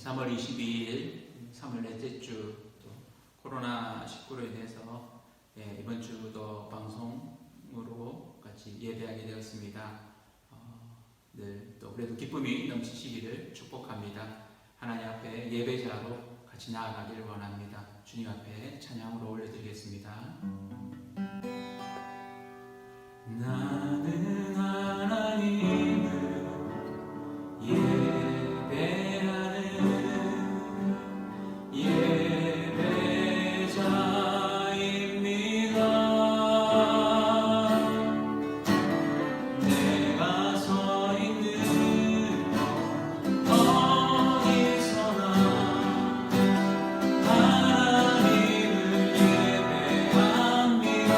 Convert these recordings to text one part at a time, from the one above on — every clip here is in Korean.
3월 22일 3월 넷째 주 또 코로나19로 인해서 이번 주도 방송으로 같이 예배하게 되었습니다. 늘 또 그래도 기쁨이 넘치시기를 축복합니다. 하나님 앞에 예배자로 같이 나아가기를 원합니다. 주님 앞에 찬양으로 올려드리겠습니다. 나는 하나님을 예배하는 예배자입니다. 내가 서 있는 어디서나 하나님을 예배합니다.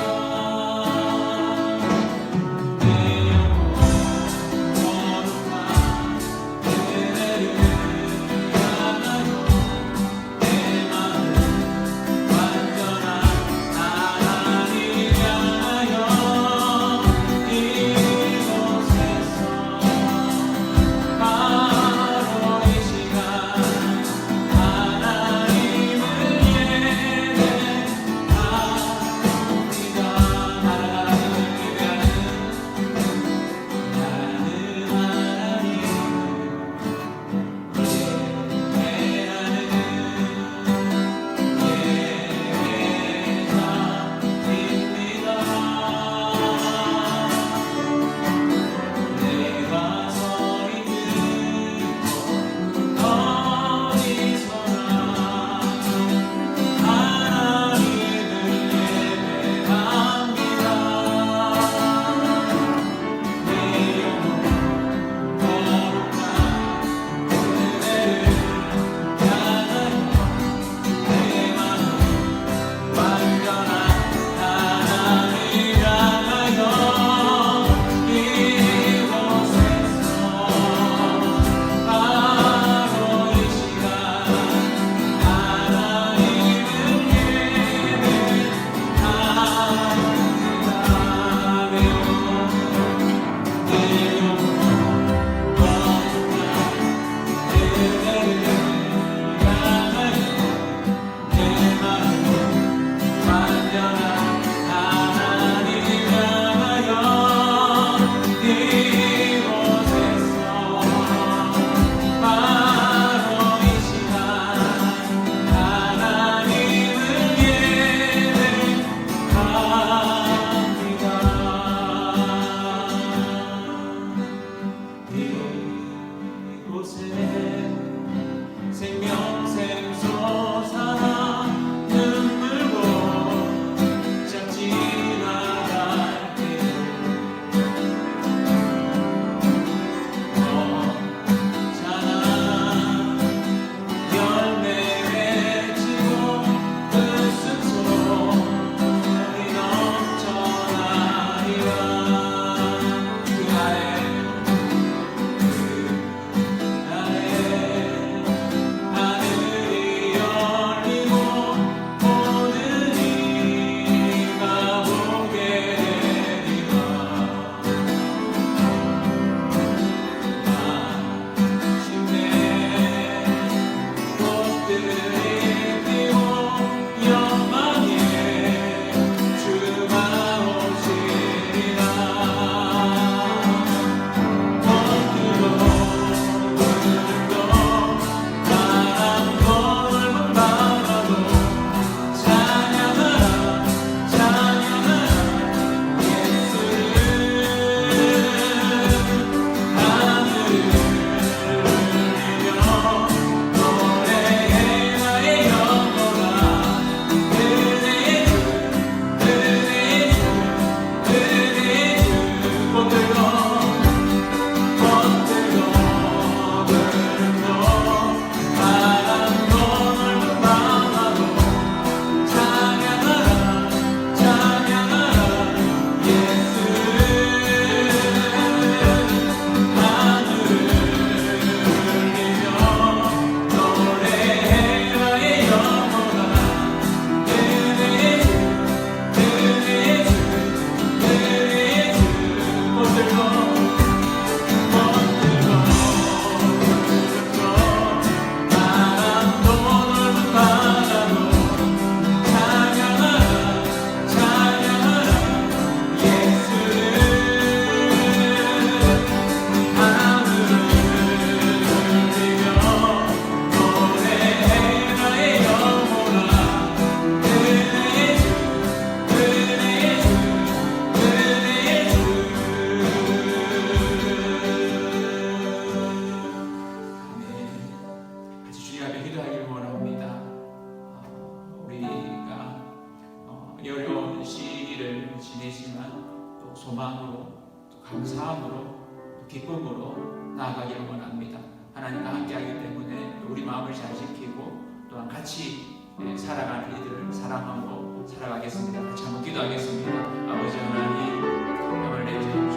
감사함으로 기쁨으로 나아가기를 원합니다. 하나님과 함께하기 때문에 우리 마음을 잘 지키고 또한 같이 살아가는 이들을 사랑함으로 살아가겠습니다. 같이 한번 기도하겠습니다. 아버지 하나님, 오늘 내 주님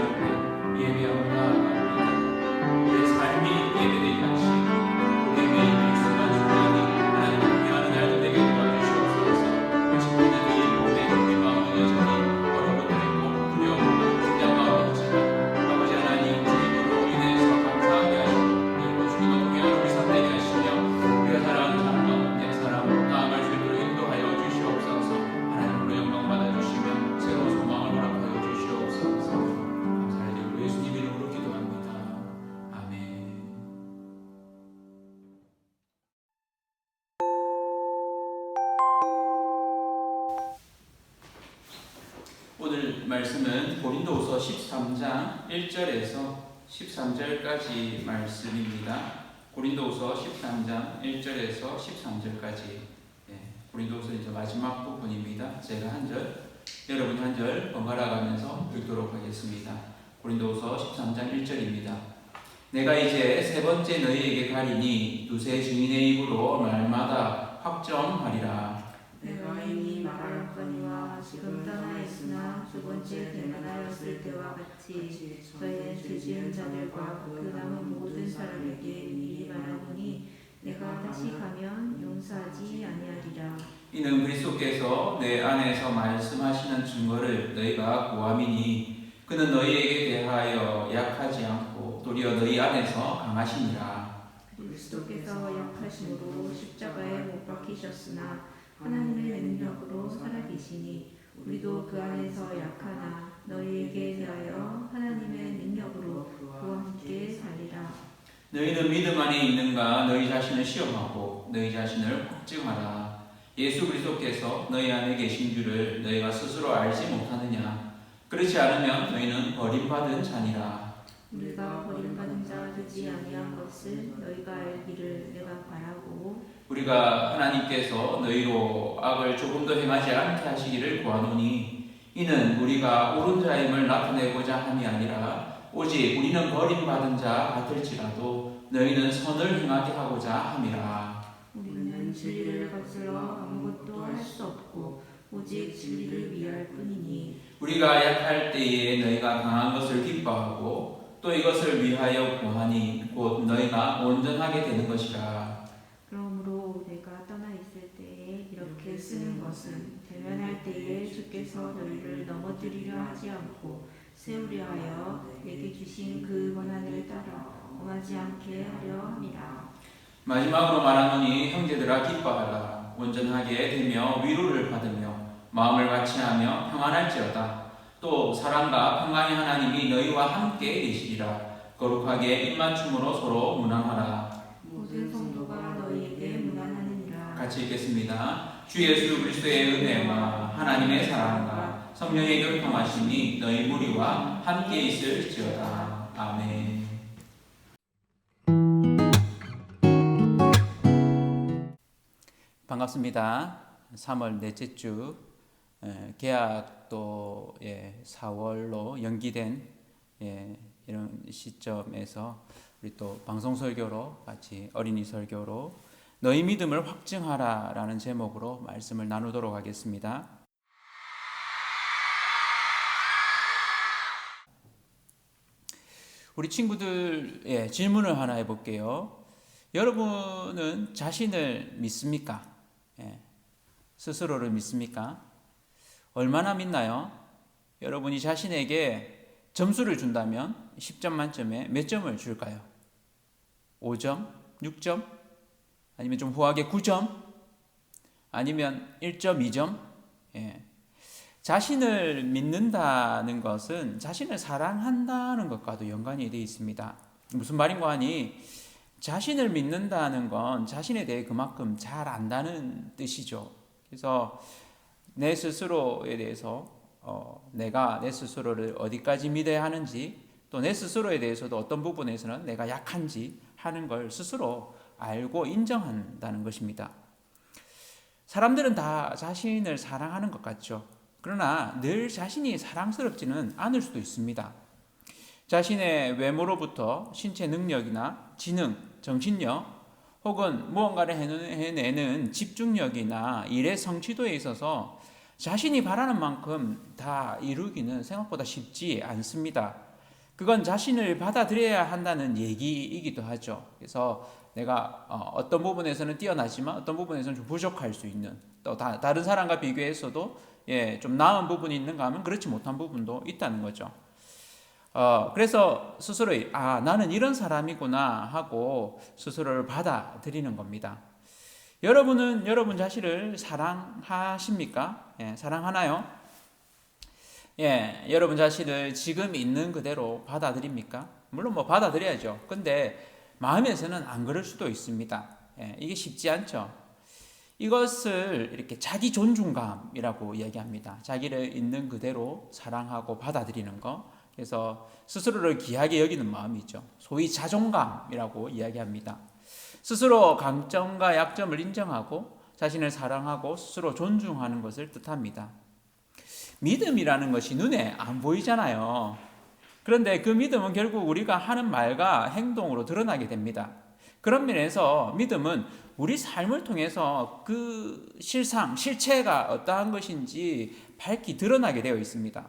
앞에 예배하고 나아갑니다. 우리의 삶이 예배되게 하시고 우리의 매일 순간순간이 하나님을 경외하는 날도 되게 도와주시옵소서. 친구들이 우리 마음은 여전히 어려움들이고 두려움과 긴장 가운데 있지만 아버지 하나님 주님으로 인해서 감사하게 하시고 그리고 주님과 동행하는 우리 삶 되게 하시며 우리가 살아가는 삶 가운데 사랑으로 나아갈 수 있도록 인도하여 주시옵소서. 하나님으로 영광 받아주시며 새로운 소망을 허락하여 주시옵소서. 감사드리고 예수님 이름으로 기도합니다. 아멘. 오늘 말씀은 고린도후서 13장 1절에서 13절까지 말씀입니다. 고린도후서 13장 1절에서 13절까지 고린도후서 이제 마지막 부분입니다. 제가 한 절, 여러분이 한 절 번갈아 가면서 읽도록 하겠습니다. 고린도후서 13장 1절입니다. 내가 이제 세 번째 너희에게 가리니 두세 증인의 입으로 말마다 확정하리라. 내가 이미 말하였거니와 지금 떠나 있으나 두 번째 대면하였을 때와 같이 저의 죄지은 자들과 그 남은 모든 사람에게 미리 말하노니 내가 다시 가면 용서하지 아니하리라. 이는 그리스도께서 내 안에서 말씀하시는 증거를 너희가 구함이니 그는 너희에게 대하여 약하지 않고 도리어 너희 안에서 강하시니라. 그리스도께서 약하심으로 십자가에 못 박히셨으나 하나님의 능력으로 살아계시니 우리도 그 안에서 약하나 너희에게 대하여 하나님의 능력으로 그와 함께 살리라. 너희는 믿음 안에 있는가 너희 자신을 시험하고 너희 자신을 확증하라. 예수 그리스도께서 너희 안에 계신 줄을 너희가 스스로 알지 못하느냐. 그렇지 않으면 너희는 버림받은 자니라. 우리가 버림받은 자 되지 아니한 것을 너희가 알기를 내가 바라고 우리가 하나님께서 너희로 악을 조금도 행하지 않게 하시기를 구하노니 이는 우리가 옳은 자임을 나타내고자 함이 아니라 오직 우리는 버림받은 자 같을지라도 너희는 선을 행하게 하고자 함이라. 우리는 진리를 거슬러 아무것도 할 수 없고 오직 진리를 위할 뿐이니 우리가 약할 때에 너희가 강한 것을 기뻐하고 또 이것을 위하여 구하니 곧 너희가 온전하게 되는 것이라. 그러므로 내가 떠나 있을 때에 이렇게 쓰는 것은 대면할 때에 주께서 너희를 넘어뜨리려 하지 않고 세우려 하여 내게 주신 그 권한을 따라 범하지 않게 하려 함이라. 마지막으로 말하노니 형제들아 기뻐하라. 온전하게 되며 위로를 받으며 마음을 같이하며 평안할지어다. 또 사랑과 평강의 하나님이 너희와 함께 계시리라. 거룩하게 입맞춤으로 서로 문안하라. 모든 성도가 너희에게 문안하느니라. 같이 읽겠습니다. 주 예수 그리스도의 은혜와 하나님의 사랑과 성령의 교통하심이 너희 무리와 함께 있을지어다. 아멘. 반갑습니다. 3월 넷째 주 개학도 4월로 연기된 이런 시점에서 우리 또 방송 설교로 같이 어린이 설교로 너희 믿음을 확증하라 라는 제목으로 말씀을 나누도록 하겠습니다. 우리 친구들 질문을 하나 해볼게요. 여러분은 자신을 믿습니까? 스스로를 믿습니까? 얼마나 믿나요? 여러분이 자신에게 점수를 준다면 10점 만점에 몇 점을 줄까요? 5점? 6점? 아니면 좀 후하게 9점? 아니면 1점, 2점? 자신을 믿는다는 것은 자신을 사랑한다는 것과도 연관이 되어 있습니다. 무슨 말인가 하니 자신을 믿는다는 건 자신에 대해 그만큼 잘 안다는 뜻이죠. 그래서 내 스스로에 대해서 내가 내 스스로를 어디까지 믿어야 하는지 또 내 스스로에 대해서도 어떤 부분에서는 내가 약한지 하는 걸 스스로 알고 인정한다는 것입니다. 사람들은 다 자신을 사랑하는 것 같죠. 그러나 늘 자신이 사랑스럽지는 않을 수도 있습니다. 자신의 외모로부터 신체 능력이나 지능, 정신력 혹은 무언가를 해내는 집중력이나 일의 성취도에 있어서 자신이 바라는 만큼 다 이루기는 생각보다 쉽지 않습니다. 그건 자신을 받아들여야 한다는 얘기이기도 하죠. 그래서 내가 어떤 부분에서는 뛰어나지만 어떤 부분에서는 좀 부족할 수 있는, 또 다른 사람과 비교해서도 좀 나은 부분이 있는가 하면 그렇지 못한 부분도 있다는 거죠. 그래서 스스로 나는 이런 사람이구나 하고 스스로를 받아들이는 겁니다. 여러분은 여러분 자신을 사랑하십니까? 사랑하나요? 여러분 자신을 지금 있는 그대로 받아들입니까? 물론 받아들여야죠. 근데 마음에서는 안 그럴 수도 있습니다. 이게 쉽지 않죠. 이것을 이렇게 자기 존중감이라고 이야기합니다. 자기를 있는 그대로 사랑하고 받아들이는 거. 그래서 스스로를 귀하게 여기는 마음이죠. 소위 자존감이라고 이야기합니다. 스스로 강점과 약점을 인정하고 자신을 사랑하고 스스로 존중하는 것을 뜻합니다. 믿음이라는 것이 눈에 안 보이잖아요. 그런데 그 믿음은 결국 우리가 하는 말과 행동으로 드러나게 됩니다. 그런 면에서 믿음은 우리 삶을 통해서 그 실체가 어떠한 것인지 밝히 드러나게 되어 있습니다.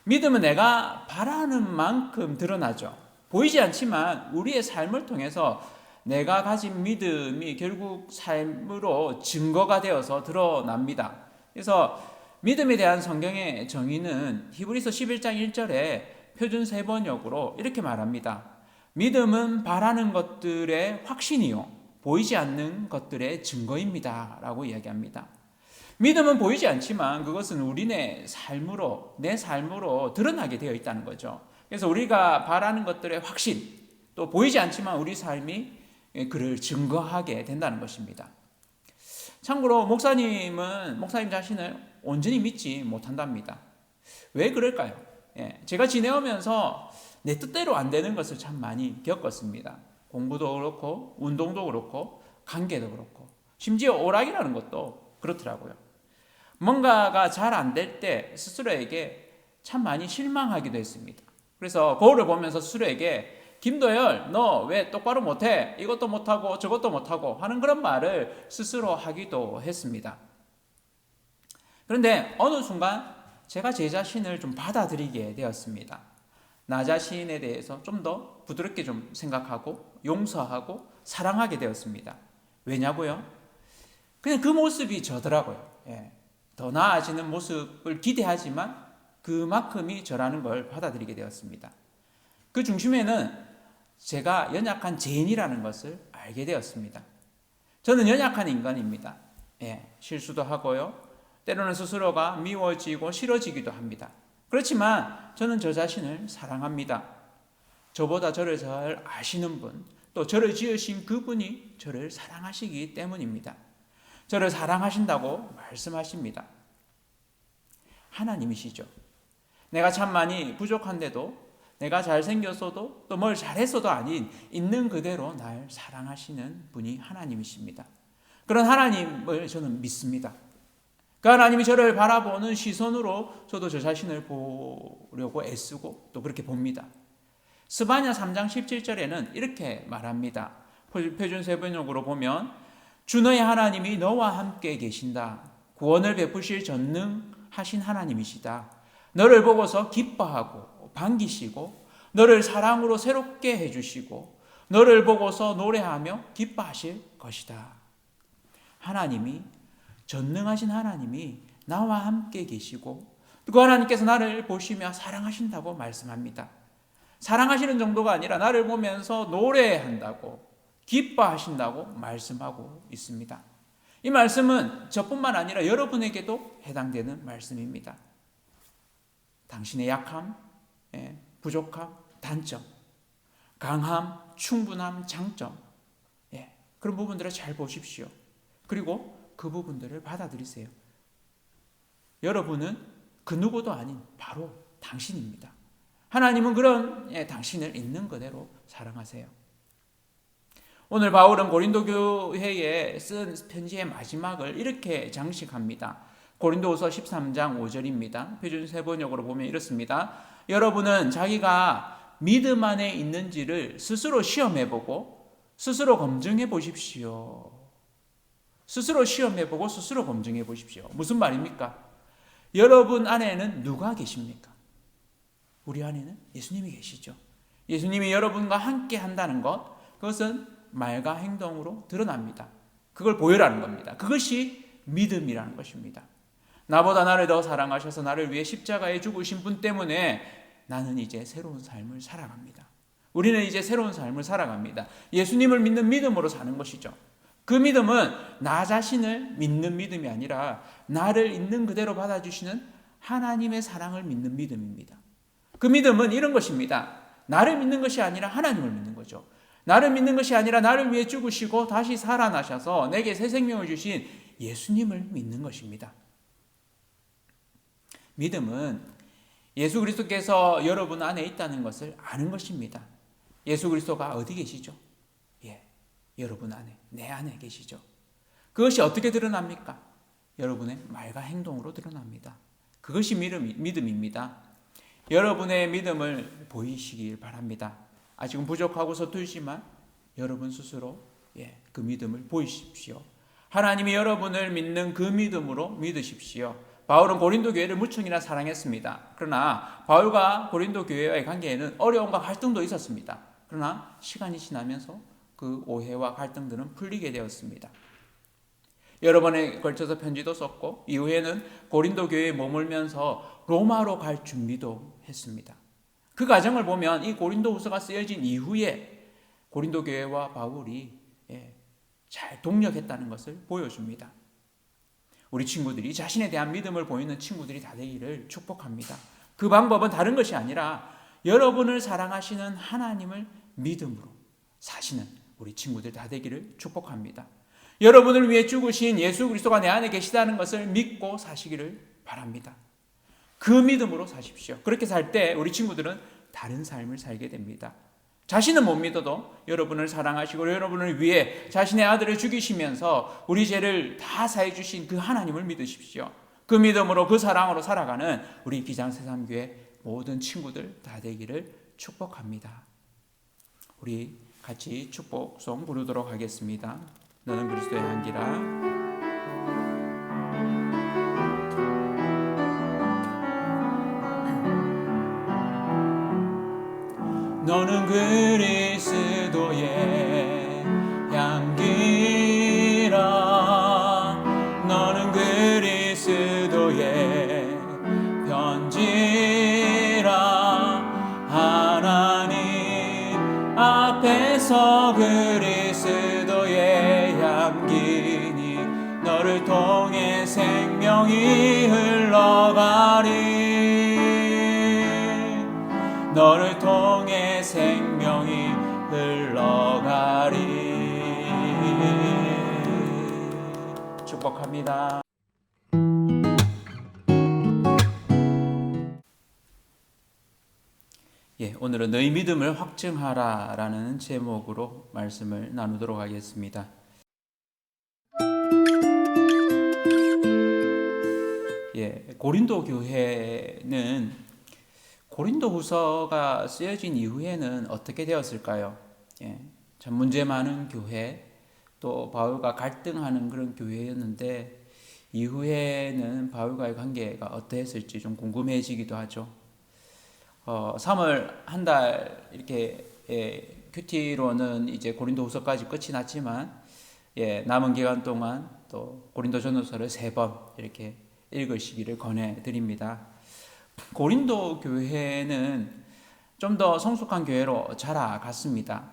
믿음은 내가 바라는 만큼 드러나죠. 보이지 않지만 우리의 삶을 통해서 내가 가진 믿음이 결국 삶으로 증거가 되어서 드러납니다. 그래서 믿음에 대한 성경의 정의는 히브리서 11장 1절에 표준 세번역으로 이렇게 말합니다. 믿음은 바라는 것들의 확신이요 보이지 않는 것들의 증거입니다 라고 이야기합니다. 믿음은 보이지 않지만 그것은 우리네 삶으로, 내 삶으로 드러나게 되어 있다는 거죠. 그래서 우리가 바라는 것들의 확신, 또 보이지 않지만 우리 삶이 그를 증거하게 된다는 것입니다. 참고로 목사님은 목사님 자신을 온전히 믿지 못한답니다. 왜 그럴까요? 제가 지내오면서 내 뜻대로 안 되는 것을 참 많이 겪었습니다. 공부도 그렇고 운동도 그렇고 관계도 그렇고 심지어 오락이라는 것도 그렇더라고요. 뭔가가 잘 안 될 때 스스로에게 참 많이 실망하기도 했습니다. 그래서 거울을 보면서 스스로에게 김도열 너 왜 똑바로 못해? 이것도 못하고 저것도 못하고 하는 그런 말을 스스로 하기도 했습니다. 그런데 어느 순간 제가 제 자신을 좀 받아들이게 되었습니다. 나 자신에 대해서 좀 더 부드럽게 좀 생각하고 용서하고 사랑하게 되었습니다. 왜냐고요? 그냥 그 모습이 저더라고요. 더 나아지는 모습을 기대하지만 그만큼이 저라는 걸 받아들이게 되었습니다. 그 중심에는 제가 연약한 죄인이라는 것을 알게 되었습니다. 저는 연약한 인간입니다. 실수도 하고요. 때로는 스스로가 미워지고 싫어지기도 합니다. 그렇지만 저는 저 자신을 사랑합니다. 저보다 저를 잘 아시는 분, 또 저를 지으신 그분이 저를 사랑하시기 때문입니다. 저를 사랑하신다고 말씀하십니다. 하나님이시죠. 내가 참 많이 부족한데도 내가 잘생겼어도 또 뭘 잘했어도 아닌 있는 그대로 날 사랑하시는 분이 하나님이십니다. 그런 하나님을 저는 믿습니다. 그 하나님이 저를 바라보는 시선으로 저도 저 자신을 보려고 애쓰고 또 그렇게 봅니다. 스바냐 3장 17절에는 이렇게 말합니다. 표준 세번역으로 보면 주 너의 하나님이 너와 함께 계신다. 구원을 베푸실 전능하신 하나님이시다. 너를 보고서 기뻐하고 반기시고 너를 사랑으로 새롭게 해주시고 너를 보고서 노래하며 기뻐하실 것이다. 하나님이 전능하신 하나님이 나와 함께 계시고 그 하나님께서 나를 보시며 사랑하신다고 말씀합니다. 사랑하시는 정도가 아니라 나를 보면서 노래한다고 기뻐하신다고 말씀하고 있습니다. 이 말씀은 저뿐만 아니라 여러분에게도 해당되는 말씀입니다. 당신의 약함, 부족함, 단점, 강함, 충분함, 장점, 그런 부분들을 잘 보십시오. 그리고 그 부분들을 받아들이세요. 여러분은 그 누구도 아닌 바로 당신입니다. 하나님은 그런 당신을 있는 그대로 사랑하세요. 오늘 바울은 고린도 교회에 쓴 편지의 마지막을 이렇게 장식합니다. 고린도후서 13장 5절입니다. 표준 세번역으로 보면 이렇습니다. 여러분은 자기가 믿음 안에 있는지를 스스로 시험해보고 스스로 검증해 보십시오. 스스로 시험해보고 스스로 검증해 보십시오. 무슨 말입니까? 여러분 안에는 누가 계십니까? 우리 안에는 예수님이 계시죠. 예수님이 여러분과 함께 한다는 것, 그것은 말과 행동으로 드러납니다. 그걸 보여라는 겁니다. 그것이 믿음이라는 것입니다. 나보다 나를 더 사랑하셔서 나를 위해 십자가에 죽으신 분 때문에 나는 이제 새로운 삶을 살아갑니다. 우리는 이제 새로운 삶을 살아갑니다. 예수님을 믿는 믿음으로 사는 것이죠. 그 믿음은 나 자신을 믿는 믿음이 아니라 나를 있는 그대로 받아주시는 하나님의 사랑을 믿는 믿음입니다. 그 믿음은 이런 것입니다. 나를 믿는 것이 아니라 하나님을 믿는 거죠. 나를 믿는 것이 아니라 나를 위해 죽으시고 다시 살아나셔서 내게 새 생명을 주신 예수님을 믿는 것입니다. 믿음은 예수 그리스도께서 여러분 안에 있다는 것을 아는 것입니다. 예수 그리스도가 어디 계시죠? 여러분 안에, 내 안에 계시죠. 그것이 어떻게 드러납니까? 여러분의 말과 행동으로 드러납니다. 그것이 믿음입니다. 여러분의 믿음을 보이시길 바랍니다. 아직은 부족하고 서툴지만 여러분 스스로 그 믿음을 보이십시오. 하나님이 여러분을 믿는 그 믿음으로 믿으십시오. 바울은 고린도 교회를 무척이나 사랑했습니다. 그러나 바울과 고린도 교회와의 관계에는 어려움과 갈등도 있었습니다. 그러나 시간이 지나면서 그 오해와 갈등들은 풀리게 되었습니다. 여러 번에 걸쳐서 편지도 썼고 이후에는 고린도 교회에 머물면서 로마로 갈 준비도 했습니다. 그 과정을 보면 이 고린도후서가 쓰여진 이후에 고린도 교회와 바울이 잘 동력했다는 것을 보여줍니다. 우리 친구들이 자신에 대한 믿음을 보이는 친구들이 다 되기를 축복합니다. 그 방법은 다른 것이 아니라 여러분을 사랑하시는 하나님을 믿음으로 사시는 우리 친구들 다 되기를 축복합니다. 여러분을 위해 죽으신 예수 그리스도가 내 안에 계시다는 것을 믿고 사시기를 바랍니다. 그 믿음으로 사십시오. 그렇게 살 때 우리 친구들은 다른 삶을 살게 됩니다. 자신은 못 믿어도 여러분을 사랑하시고 여러분을 위해 자신의 아들을 죽이시면서 우리 죄를 다 사해 주신 그 하나님을 믿으십시오. 그 믿음으로 그 사랑으로 살아가는 우리 기장새삼교회 모든 친구들 다 되기를 축복합니다. 우리 같이 축복송 부르도록 하겠습니다. 너는 그리스도의 향기라. 너는 그리스도의 향기라. 너는 그리스도의 편지라. 하나님 앞에서 그리스도의 향기니 너를 통해 생명이 흘러가리. 너를 통해 생명이 흘러가리. 축복합니다. 오늘은 너희 믿음을 확증하라 라는 제목으로 말씀을 나누도록 하겠습니다. 고린도 교회는 고린도후서가 쓰여진 이후에는 어떻게 되었을까요? 참 문제 많은 교회, 또 바울과 갈등하는 그런 교회였는데 이후에는 바울과의 관계가 어떠했을지 좀 궁금해지기도 하죠. 3월 한 달 이렇게 큐티로는 이제 고린도후서까지 끝이 났지만 남은 기간 동안 또 고린도전후서를 3번 이렇게 읽으시기를 권해드립니다. 고린도 교회는 좀 더 성숙한 교회로 자라갔습니다.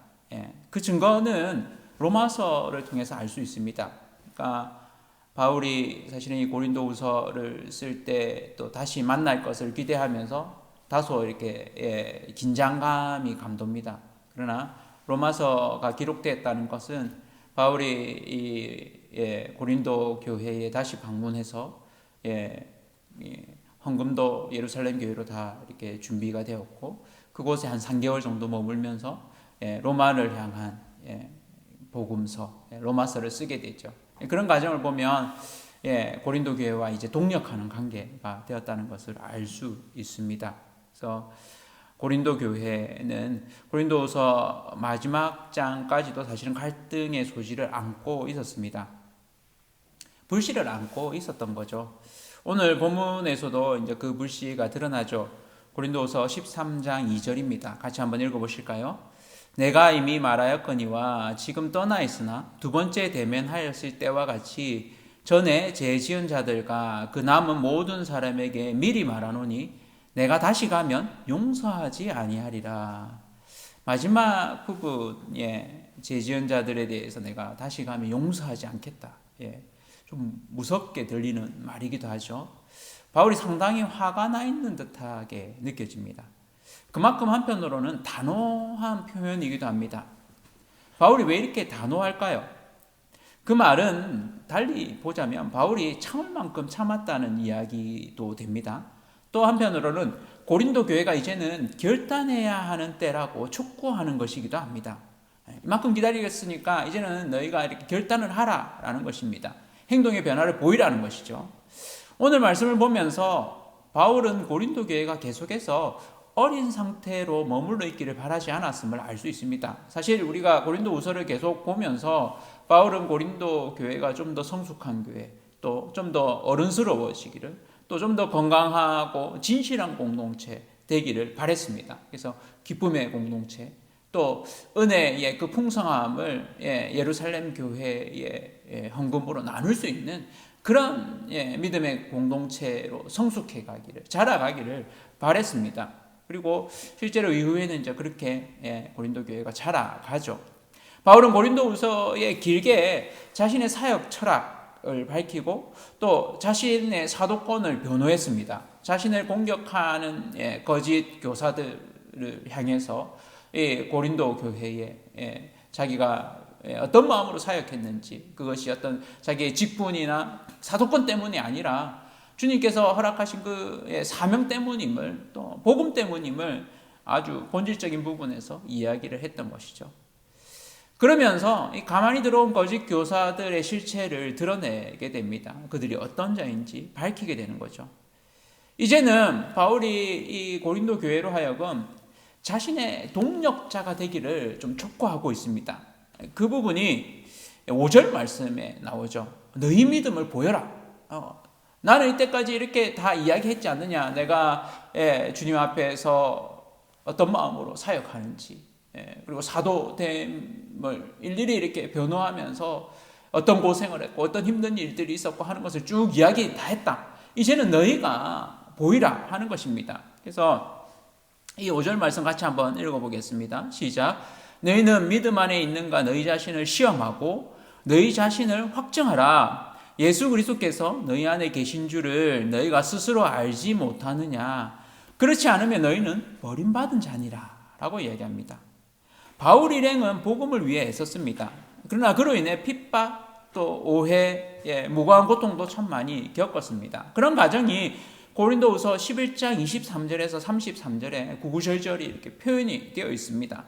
그 증거는 로마서를 통해서 알 수 있습니다. 그러니까 바울이 사실은 이 고린도후서를 쓸 때 또 다시 만날 것을 기대하면서 다소 이렇게 긴장감이 감돕니다. 그러나 로마서가 기록되었다는 것은 바울이 이 고린도 교회에 다시 방문해서 헌금도 예루살렘 교회로 다 이렇게 준비가 되었고 그곳에 한 3개월 정도 머물면서 로마를 향한 복음서 로마서를 쓰게 되죠. 그런 과정을 보면 고린도 교회와 이제 동력하는 관계가 되었다는 것을 알 수 있습니다. 그래서 고린도 교회는 고린도후서 마지막 장까지도 사실은 갈등의 소지를 안고 있었습니다. 불씨를 안고 있었던 거죠. 오늘 본문에서도 이제 그 불씨가 드러나죠. 고린도후서 13장 2절입니다. 같이 한번 읽어보실까요? 내가 이미 말하였거니와 지금 떠나 있으나 두 번째 대면하였을 때와 같이 전에 죄 지은 자들과 그 남은 모든 사람에게 미리 말하노니 내가 다시 가면 용서하지 아니하리라. 마지막 부분에 죄 지은 자들에 대해서 내가 다시 가면 용서하지 않겠다. 좀 무섭게 들리는 말이기도 하죠. 바울이 상당히 화가 나 있는 듯하게 느껴집니다. 그만큼 한편으로는 단호한 표현이기도 합니다. 바울이 왜 이렇게 단호할까요? 그 말은 달리 보자면 바울이 참을 만큼 참았다는 이야기도 됩니다. 또 한편으로는 고린도 교회가 이제는 결단해야 하는 때라고 촉구하는 것이기도 합니다. 이만큼 기다리겠으니까 이제는 너희가 이렇게 결단을 하라라는 것입니다. 행동의 변화를 보이라는 것이죠. 오늘 말씀을 보면서 바울은 고린도 교회가 계속해서 어린 상태로 머물러 있기를 바라지 않았음을 알 수 있습니다. 사실 우리가 고린도후서를 계속 보면서 바울은 고린도 교회가 좀 더 성숙한 교회, 또 좀 더 어른스러워지기를, 또 좀 더 건강하고 진실한 공동체 되기를 바랬습니다. 그래서 기쁨의 공동체, 또 은혜의 그 풍성함을 예루살렘 교회의 헌금으로 나눌 수 있는 그런 믿음의 공동체로 성숙해 가기를, 자라가기를 바랬습니다. 그리고 실제로 이후에는 이제 그렇게 고린도 교회가 자라가죠. 바울은 고린도후서에 길게 자신의 사역 철학을 밝히고 또 자신의 사도권을 변호했습니다. 자신을 공격하는 거짓 교사들을 향해서 고린도 교회에 자기가 어떤 마음으로 사역했는지, 그것이 어떤 자기의 직분이나 사도권 때문이 아니라 주님께서 허락하신 그 사명 때문임을, 또 복음 때문임을 아주 본질적인 부분에서 이야기를 했던 것이죠. 그러면서 가만히 들어온 거짓 교사들의 실체를 드러내게 됩니다. 그들이 어떤 자인지 밝히게 되는 거죠. 이제는 바울이 이 고린도 교회로 하여금 자신의 동력자가 되기를 좀 촉구하고 있습니다. 그 부분이 5절 말씀에 나오죠. 너희 믿음을 보여라. 나는 이때까지 이렇게 다 이야기했지 않느냐. 내가 주님 앞에서 어떤 마음으로 사역하는지, 그리고 사도됨을 일일이 이렇게 변호하면서 어떤 고생을 했고 어떤 힘든 일들이 있었고 하는 것을 쭉 이야기 다 했다. 이제는 너희가 보이라 하는 것입니다. 그래서 이 5절 말씀 같이 한번 읽어보겠습니다. 시작. 너희는 믿음 안에 있는가 너희 자신을 시험하고 너희 자신을 확증하라. 예수 그리스도께서 너희 안에 계신 줄을 너희가 스스로 알지 못하느냐. 그렇지 않으면 너희는 버림받은 자니라 라고 이야기합니다. 바울 일행은 복음을 위해 애썼습니다. 그러나 그로 인해 핍박, 또 오해, 무고한 고통도 참 많이 겪었습니다. 그런 과정이 고린도후서 11장 23절에서 33절에 구구절절이 이렇게 표현이 되어 있습니다.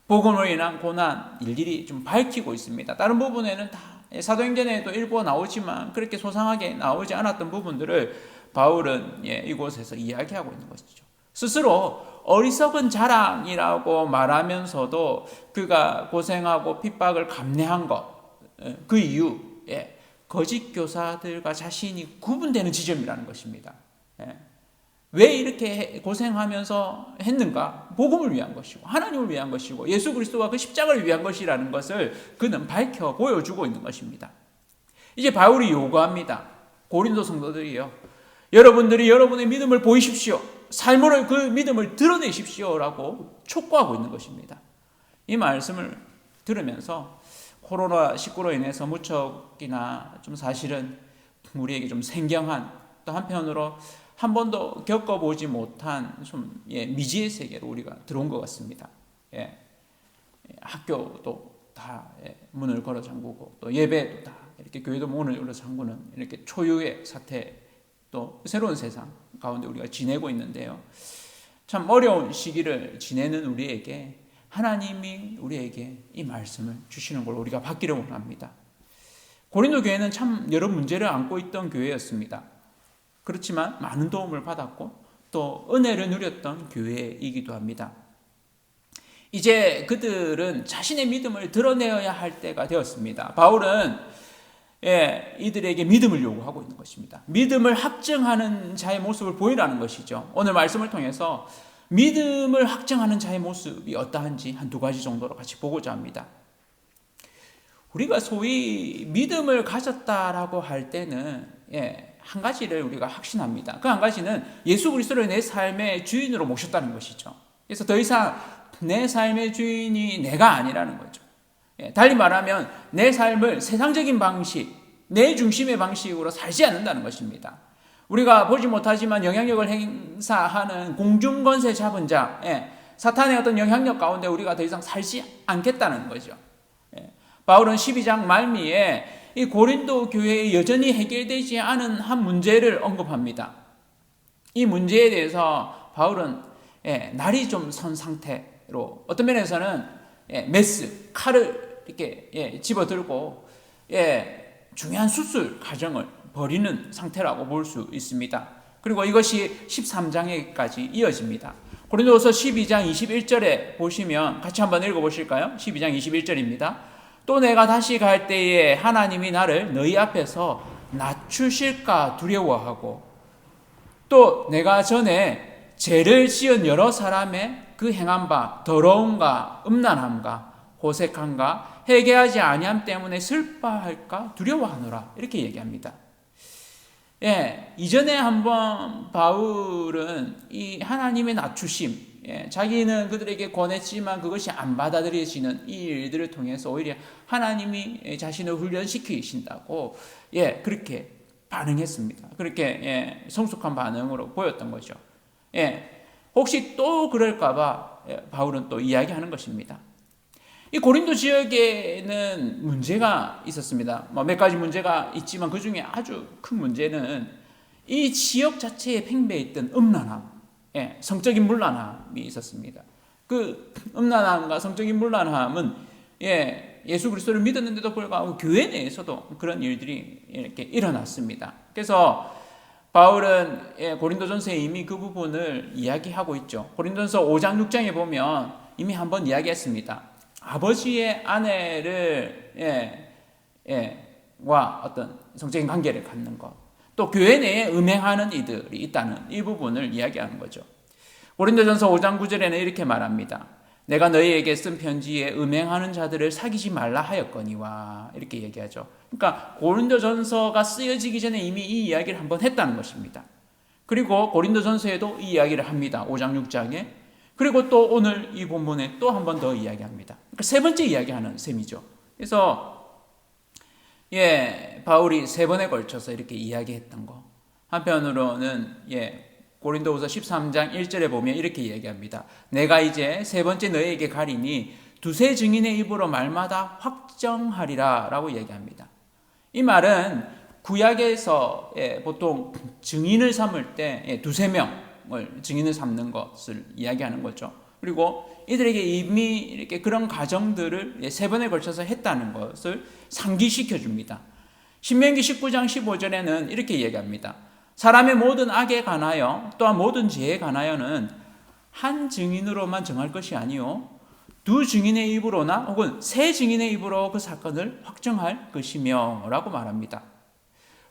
복음으로 인한 고난 일일이 좀 밝히고 있습니다. 다른 부분에는 다 사도행전에도 일부가 나오지만 그렇게 소상하게 나오지 않았던 부분들을 바울은 이곳에서 이야기하고 있는 것이죠. 스스로 어리석은 자랑이라고 말하면서도 그가 고생하고 핍박을 감내한 것, 그 이유, 거짓 교사들과 자신이 구분되는 지점이라는 것입니다. 왜 이렇게 고생하면서 했는가? 복음을 위한 것이고 하나님을 위한 것이고 예수 그리스도와 그 십자가를 위한 것이라는 것을 그는 밝혀 보여주고 있는 것입니다. 이제 바울이 요구합니다. 고린도 성도들이요, 여러분들이 여러분의 믿음을 보이십시오. 삶으로 그 믿음을 드러내십시오라고 촉구하고 있는 것입니다. 이 말씀을 들으면서 코로나19로 인해서 무척이나 좀 사실은 우리에게 좀 생경한, 또 한편으로 한 번도 겪어보지 못한 좀 미지의 세계로 우리가 들어온 것 같습니다. 학교도 다 문을 걸어 잠그고, 또 예배도 다 이렇게 교회도 문을 걸어 잠그는 이렇게 초유의 사태, 또 새로운 세상 가운데 우리가 지내고 있는데요. 참 어려운 시기를 지내는 우리에게 하나님이 우리에게 이 말씀을 주시는 걸 우리가 받기를 원합니다. 고린도 교회는 참 여러 문제를 안고 있던 교회였습니다. 그렇지만 많은 도움을 받았고 또 은혜를 누렸던 교회이기도 합니다. 이제 그들은 자신의 믿음을 드러내어야 할 때가 되었습니다. 바울은 이들에게 믿음을 요구하고 있는 것입니다. 믿음을 확증하는 자의 모습을 보이라는 것이죠. 오늘 말씀을 통해서 믿음을 확증하는 자의 모습이 어떠한지 한 두 가지 정도로 같이 보고자 합니다. 우리가 소위 믿음을 가졌다라고 할 때는 한 가지를 우리가 확신합니다. 그 한 가지는 예수 그리스도를 내 삶의 주인으로 모셨다는 것이죠. 그래서 더 이상 내 삶의 주인이 내가 아니라는 거죠. 달리 말하면 내 삶을 세상적인 방식, 내 중심의 방식으로 살지 않는다는 것입니다. 우리가 보지 못하지만 영향력을 행사하는 공중권세 잡은 자, 사탄의 어떤 영향력 가운데 우리가 더 이상 살지 않겠다는 거죠. 바울은 12장 말미에 이 고린도 교회에 여전히 해결되지 않은 한 문제를 언급합니다. 이 문제에 대해서 바울은 날이 좀 선 상태로, 어떤 면에서는 메스, 칼을 이렇게 집어들고 중요한 수술 과정을 벌이는 상태라고 볼 수 있습니다. 그리고 이것이 13장에까지 이어집니다. 고린도서 12장 21절에 보시면 같이 한번 읽어보실까요? 12장 21절입니다. 또 내가 다시 갈 때에 하나님이 나를 너희 앞에서 낮추실까 두려워하고, 또 내가 전에 죄를 지은 여러 사람의 그 행한 바 더러움과 음란함과 호색함과 회개하지 아니함 때문에 슬퍼할까 두려워하노라, 이렇게 얘기합니다. 이전에 한번 바울은 이 하나님의 낮추심, 자기는 그들에게 권했지만 그것이 안 받아들여지는 이 일들을 통해서 오히려 하나님이 자신을 훈련시키신다고 그렇게 반응했습니다. 그렇게 성숙한 반응으로 보였던 거죠. 혹시 또 그럴까봐 바울은 또 이야기하는 것입니다. 이 고린도 지역에는 문제가 있었습니다. 몇 가지 문제가 있지만 그 중에 아주 큰 문제는 이 지역 자체에 팽배했던 음란함, 성적인 문란함이 있었습니다. 그 음란함과 성적인 문란함은 예수 그리스도를 믿었는데도 불구하고 교회 내에서도 그런 일들이 이렇게 일어났습니다. 그래서 바울은 고린도전서에 이미 그 부분을 이야기하고 있죠. 고린도전서 5장 6장에 보면 이미 한번 이야기했습니다. 아버지의 아내를 와 어떤 성적인 관계를 갖는 것, 또 교회 내에 음행하는 이들이 있다는 이 부분을 이야기하는 거죠. 고린도전서 5장 9절에는 이렇게 말합니다. 내가 너희에게 쓴 편지에 음행하는 자들을 사귀지 말라 하였거니와, 이렇게 얘기하죠. 그러니까 고린도전서가 쓰여지기 전에 이미 이 이야기를 한번 했다는 것입니다. 그리고 고린도전서에도 이 이야기를 합니다. 5장 6장에. 그리고 또 오늘 이 본문에 또 한 번 더 이야기합니다. 그러니까 세 번째 이야기하는 셈이죠. 그래서 바울이 세 번에 걸쳐서 이렇게 이야기했던 거. 한편으로는 고린도후서 13장 1절에 보면 이렇게 얘기합니다. 내가 이제 세 번째 너희에게 가리니 두세 증인의 입으로 말마다 확정하리라 라고 얘기합니다. 이 말은 구약에서 보통 증인을 삼을 때 두세 명을 증인을 삼는 것을 이야기하는 거죠. 그리고 이들에게 이미 이렇게 그런 과정들을 세 번에 걸쳐서 했다는 것을 상기시켜 줍니다. 신명기 19장 15절에는 이렇게 얘기합니다. 사람의 모든 악에 관하여 또한 모든 죄에 관하여는 한 증인으로만 정할 것이 아니요 두 증인의 입으로나 혹은 세 증인의 입으로 그 사건을 확정할 것이며 라고 말합니다.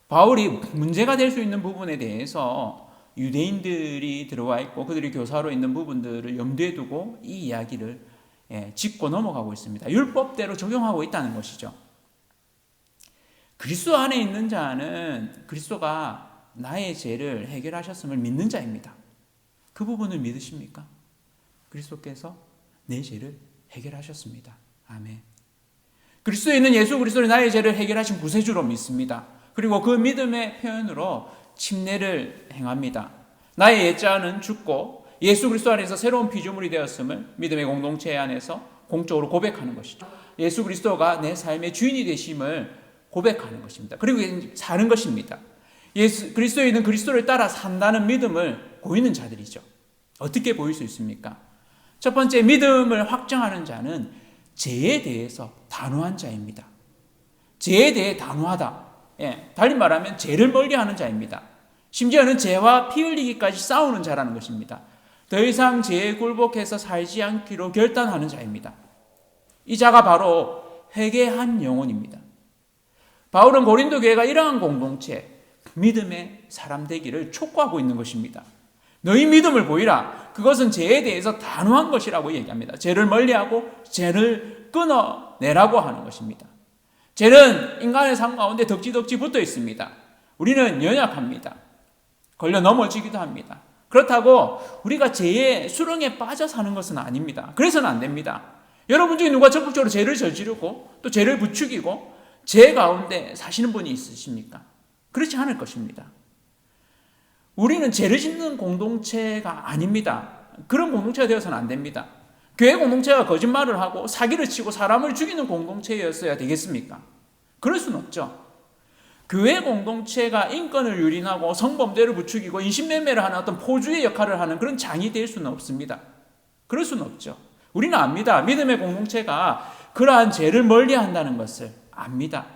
바울이 문제가 될 수 있는 부분에 대해서 유대인들이 들어와 있고 그들이 교사로 있는 부분들을 염두에 두고 이 이야기를 짚고 넘어가고 있습니다. 율법대로 적용하고 있다는 것이죠. 그리스도 안에 있는 자는 그리스도가 나의 죄를 해결하셨음을 믿는 자입니다. 그 부분을 믿으십니까? 그리스도께서 내 죄를 해결하셨습니다. 아멘. 그리스도에 있는 예수 그리스도는 나의 죄를 해결하신 구세주로 믿습니다. 그리고 그 믿음의 표현으로 침례를 행합니다. 나의 옛자는 죽고 예수 그리스도 안에서 새로운 피조물이 되었음을 믿음의 공동체 안에서 공적으로 고백하는 것이죠. 예수 그리스도가 내 삶의 주인이 되심을 고백하는 것입니다. 그리고 사는 것입니다. 예수 그리스도에 있는 그리스도를 따라 산다는 믿음을 보이는 자들이죠. 어떻게 보일 수 있습니까? 첫 번째, 믿음을 확정하는 자는 죄에 대해서 단호한 자입니다. 죄에 대해 단호하다. 달리 말하면 죄를 멀리하는 자입니다. 심지어는 죄와 피 흘리기까지 싸우는 자라는 것입니다. 더 이상 죄에 굴복해서 살지 않기로 결단하는 자입니다. 이 자가 바로 회개한 영혼입니다. 바울은 고린도 교회가 이러한 공동체, 믿음의 사람 되기를 촉구하고 있는 것입니다. 너희 믿음을 보이라. 그것은 죄에 대해서 단호한 것이라고 얘기합니다. 죄를 멀리하고 죄를 끊어내라고 하는 것입니다. 죄는 인간의 삶 가운데 덕지덕지 붙어 있습니다. 우리는 연약합니다. 걸려 넘어지기도 합니다. 그렇다고 우리가 죄의 수렁에 빠져 사는 것은 아닙니다. 그래서는 안 됩니다. 여러분 중에 누가 적극적으로 죄를 저지르고 또 죄를 부추기고 죄 가운데 사시는 분이 있으십니까? 그렇지 않을 것입니다. 우리는 죄를 짓는 공동체가 아닙니다. 그런 공동체가 되어서는 안 됩니다. 교회 공동체가 거짓말을 하고 사기를 치고 사람을 죽이는 공동체였어야 되겠습니까? 그럴 수는 없죠. 교회 공동체가 인권을 유린하고 성범죄를 부추기고 인신매매를 하는 어떤 포주의 역할을 하는 그런 장이 될 수는 없습니다. 그럴 수는 없죠. 우리는 압니다. 믿음의 공동체가 그러한 죄를 멀리한다는 것을 압니다.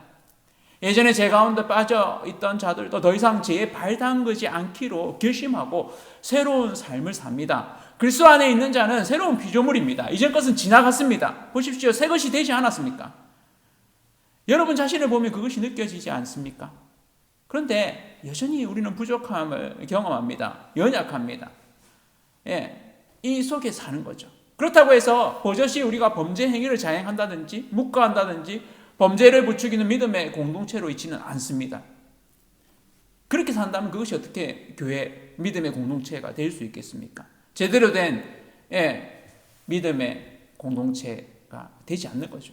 예전에 죄 가운데 빠져 있던 자들도 더 이상 죄에 발 담그지 않기로 결심하고 새로운 삶을 삽니다. 그리스도 안에 있는 자는 새로운 피조물입니다. 이전 것은 지나갔습니다. 보십시오. 새 것이 되지 않았습니까? 여러분 자신을 보면 그것이 느껴지지 않습니까? 그런데 여전히 우리는 부족함을 경험합니다. 연약합니다. 이 속에 사는 거죠. 그렇다고 해서 버젓이 우리가 범죄 행위를 자행한다든지 묵과한다든지 범죄를 부추기는 믿음의 공동체로 있지는 않습니다. 그렇게 산다면 그것이 어떻게 교회 믿음의 공동체가 될 수 있겠습니까? 제대로 된 믿음의 공동체가 되지 않는 거죠.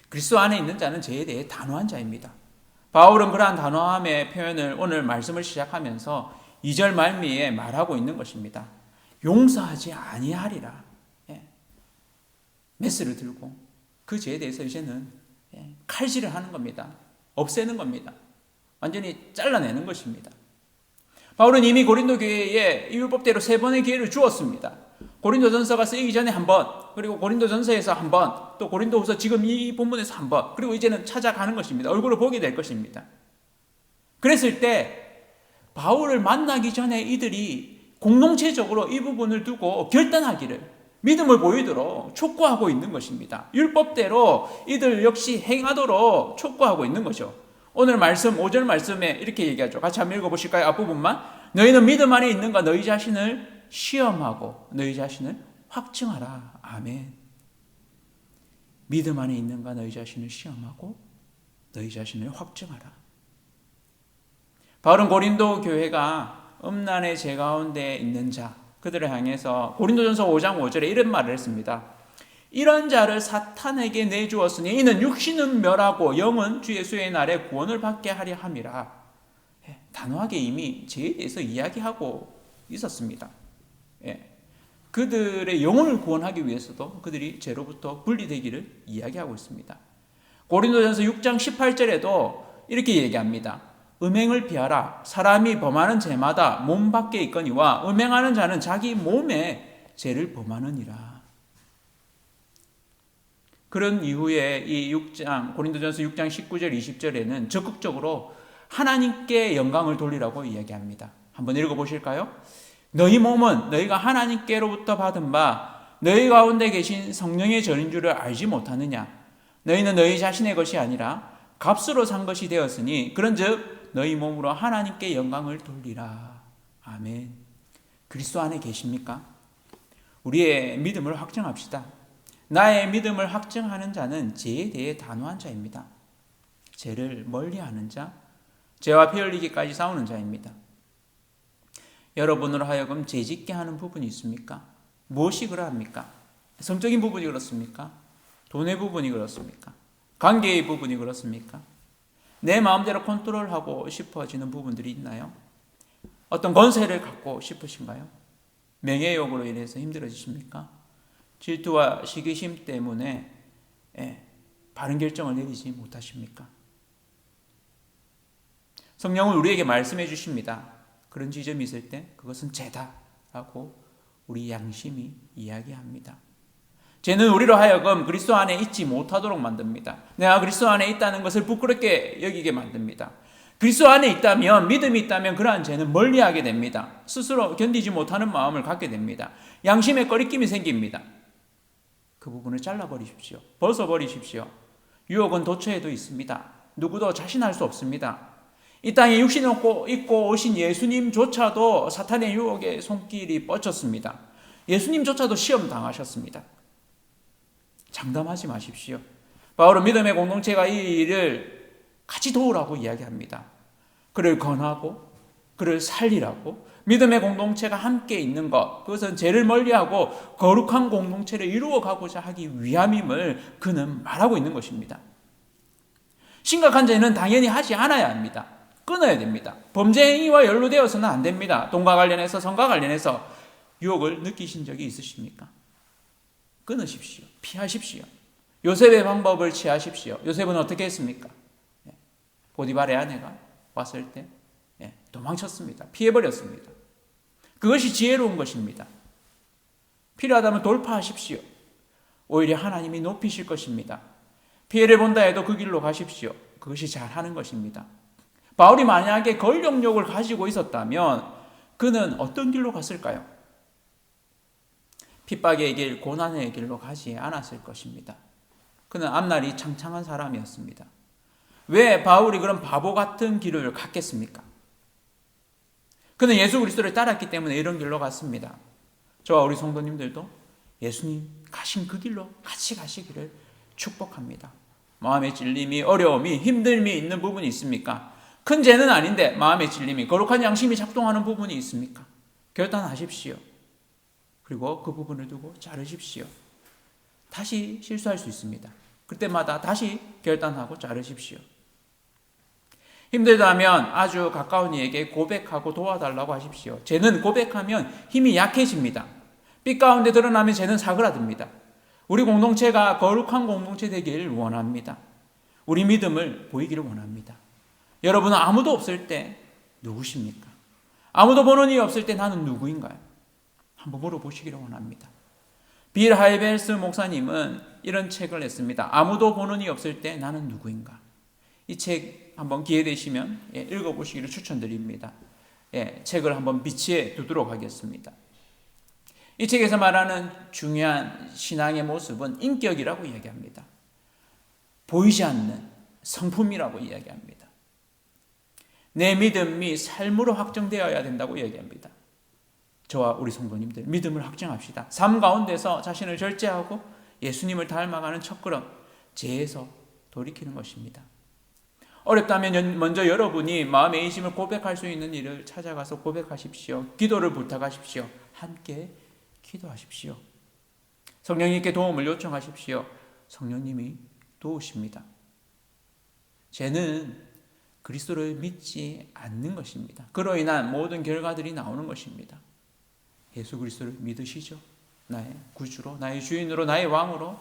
그리스도 안에 있는 자는 죄에 대해 단호한 자입니다. 바울은 그러한 단호함의 표현을 오늘 말씀을 시작하면서 2절 말미에 말하고 있는 것입니다. 용서하지 아니하리라. 메스를 들고 그 죄에 대해서 이제는 칼질을 하는 겁니다. 없애는 겁니다. 완전히 잘라내는 것입니다. 바울은 이미 고린도 교회에 율법대로 3번의 기회를 주었습니다. 고린도전서가 쓰이기 전에 한 번, 그리고 고린도전서에서 한 번, 또 고린도후서 지금 이 본문에서 한 번, 그리고 이제는 찾아가는 것입니다. 얼굴을 보게 될 것입니다. 그랬을 때 바울을 만나기 전에 이들이 공동체적으로 이 부분을 두고 결단하기를, 믿음을 보이도록 촉구하고 있는 것입니다. 율법대로 이들 역시 행하도록 촉구하고 있는 거죠. 오늘 말씀 5절 말씀에 이렇게 얘기하죠. 같이 한번 읽어보실까요? 앞부분만. 너희는 믿음 안에 있는가 너희 자신을 시험하고 너희 자신을 확증하라. 아멘. 믿음 안에 있는가 너희 자신을 시험하고 너희 자신을 확증하라. 바울은 고린도 교회가 음란의 죄 가운데 있는 자, 그들을 향해서 고린도전서 5장 5절에 이런 말을 했습니다. 이런 자를 사탄에게 내주었으니 이는 육신은 멸하고 영은 주 예수의 날에 구원을 받게 하려 함이라. 단호하게 이미 죄에 대해서 이야기하고 있었습니다. 그들의 영혼을 구원하기 위해서도 그들이 죄로부터 분리되기를 이야기하고 있습니다. 고린도전서 6장 18절에도 이렇게 얘기합니다. 음행을 피하라. 사람이 범하는 죄마다 몸 밖에 있거니와 음행하는 자는 자기 몸에 죄를 범하느니라. 그런 이후에 이 6장 고린도전서 6장 19절 20절에는 적극적으로 하나님께 영광을 돌리라고 이야기합니다. 한번 읽어보실까요? 너희 몸은 너희가 하나님께로부터 받은 바 너희 가운데 계신 성령의 전인 줄을 알지 못하느냐? 너희는 너희 자신의 것이 아니라 값으로 산 것이 되었으니 그런즉 너희 몸으로 하나님께 영광을 돌리라. 아멘. 그리스도 안에 계십니까? 우리의 믿음을 확정합시다. 나의 믿음을 확정하는 자는 죄에 대해 단호한 자입니다. 죄를 멀리하는 자, 죄와 피 흘리기까지 싸우는 자입니다. 여러분으로 하여금 죄짓게 하는 부분이 있습니까? 무엇이 그러합니까? 성적인 부분이 그렇습니까? 돈의 부분이 그렇습니까? 관계의 부분이 그렇습니까? 내 마음대로 컨트롤하고 싶어지는 부분들이 있나요? 어떤 권세를 갖고 싶으신가요? 명예욕으로 인해서 힘들어지십니까? 질투와 시기심 때문에 바른 결정을 내리지 못하십니까? 성령은 우리에게 말씀해 주십니다. 그런 지점이 있을 때 그것은 죄다라고 우리 양심이 이야기합니다. 죄는 우리로 하여금 그리스도 안에 있지 못하도록 만듭니다. 내가 그리스도 안에 있다는 것을 부끄럽게 여기게 만듭니다. 그리스도 안에 있다면, 믿음이 있다면 그러한 죄는 멀리하게 됩니다. 스스로 견디지 못하는 마음을 갖게 됩니다. 양심에 꺼리낌이 생깁니다. 그 부분을 잘라버리십시오. 벗어버리십시오. 유혹은 도처에도 있습니다. 누구도 자신할 수 없습니다. 이 땅에 육신을 입고 오신 예수님조차도 사탄의 유혹에 손길이 뻗쳤습니다. 예수님조차도 시험 당하셨습니다. 장담하지 마십시오. 바울은 믿음의 공동체가 이 일을 같이 도우라고 이야기합니다. 그를 권하고 그를 살리라고, 믿음의 공동체가 함께 있는 것, 그것은 죄를 멀리하고 거룩한 공동체를 이루어가고자 하기 위함임을 그는 말하고 있는 것입니다. 심각한 죄는 당연히 하지 않아야 합니다. 끊어야 됩니다. 범죄 행위와 연루되어서는 안 됩니다. 돈과 관련해서, 성과 관련해서 유혹을 느끼신 적이 있으십니까? 끊으십시오. 피하십시오. 요셉의 방법을 취하십시오. 요셉은 어떻게 했습니까? 보디발의 아내가 왔을 때 도망쳤습니다. 피해버렸습니다. 그것이 지혜로운 것입니다. 필요하다면 돌파하십시오. 오히려 하나님이 높이실 것입니다. 피해를 본다 해도 그 길로 가십시오. 그것이 잘하는 것입니다. 바울이 만약에 권력욕을 가지고 있었다면 그는 어떤 길로 갔을까요? 핍박의 길, 고난의 길로 가지 않았을 것입니다. 그는 앞날이 창창한 사람이었습니다. 왜 바울이 그런 바보 같은 길을 갔겠습니까? 그는 예수 그리스도를 따랐기 때문에 이런 길로 갔습니다. 저와 우리 성도님들도 예수님 가신 그 길로 같이 가시기를 축복합니다. 마음의 찔림이, 어려움이, 힘듦이 있는 부분이 있습니까? 큰 죄는 아닌데 마음의 찔림이, 거룩한 양심이 작동하는 부분이 있습니까? 결단하십시오. 그리고 그 부분을 두고 자르십시오. 다시 실수할 수 있습니다. 그때마다 다시 결단하고 자르십시오. 힘들다면 아주 가까운 이에게 고백하고 도와달라고 하십시오. 죄는 고백하면 힘이 약해집니다. 빛 가운데 드러나면 죄는 사그라듭니다. 우리 공동체가 거룩한 공동체 되기를 원합니다. 우리 믿음을 보이기를 원합니다. 여러분은 아무도 없을 때 누구십니까? 아무도 보는 이 없을 때 나는 누구인가요? 한번 물어보시기를 원합니다. 빌 하이벨스 목사님은 이런 책을 냈습니다. 아무도 보는 이 없을 때 나는 누구인가? 이 책 한번 기회 되시면 읽어보시기를 추천드립니다. 책을 한번 비치해 두도록 하겠습니다. 이 책에서 말하는 중요한 신앙의 모습은 인격이라고 이야기합니다. 보이지 않는 성품이라고 이야기합니다. 내 믿음이 삶으로 확정되어야 된다고 이야기합니다. 저와 우리 성도님들 믿음을 확정합시다. 삶 가운데서 자신을 절제하고 예수님을 닮아가는 첫걸음, 죄에서 돌이키는 것입니다. 어렵다면 먼저 여러분이 마음의 이심을 고백할 수 있는 일을 찾아가서 고백하십시오. 기도를 부탁하십시오. 함께 기도하십시오. 성령님께 도움을 요청하십시오. 성령님이 도우십니다. 죄는 그리스도를 믿지 않는 것입니다. 그로 인한 모든 결과들이 나오는 것입니다. 예수 그리스도를 믿으시죠? 나의 구주로, 나의 주인으로, 나의 왕으로